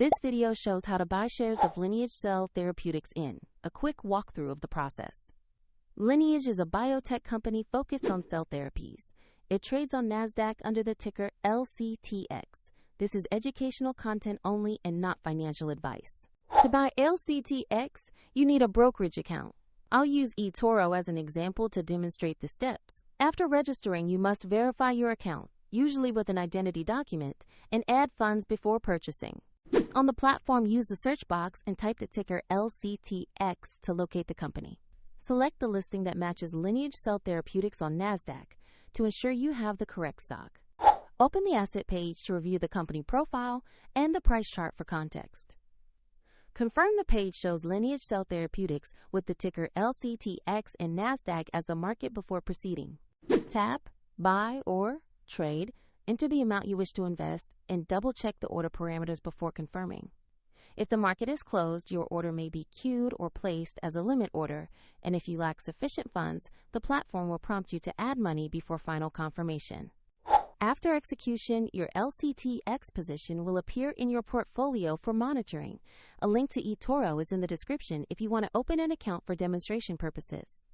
This video shows how to buy shares of Lineage Cell Therapeutics In, a quick walkthrough of the process. Lineage is a biotech company focused on cell therapies. It trades on NASDAQ under the ticker LCTX. This is educational content only and not financial advice. To buy LCTX, you need a brokerage account. I'll use eToro as an example to demonstrate the steps. After registering, you must verify your account, usually with an identity document, and add funds before purchasing. On the platform, use the search box and type the ticker LCTX to locate the company. Select the listing that matches Lineage Cell Therapeutics on NASDAQ to ensure you have the correct stock. Open the asset page to review the company profile and the price chart for context. Confirm the page shows Lineage Cell Therapeutics with the ticker LCTX and NASDAQ as the market before proceeding. Tap, buy, or trade, enter the amount you wish to invest, and double-check the order parameters before confirming. If the market is closed, your order may be queued or placed as a limit order, and if you lack sufficient funds, the platform will prompt you to add money before final confirmation. After execution, your LCTX position will appear in your portfolio for monitoring. A link to eToro is in the description if you want to open an account for demonstration purposes.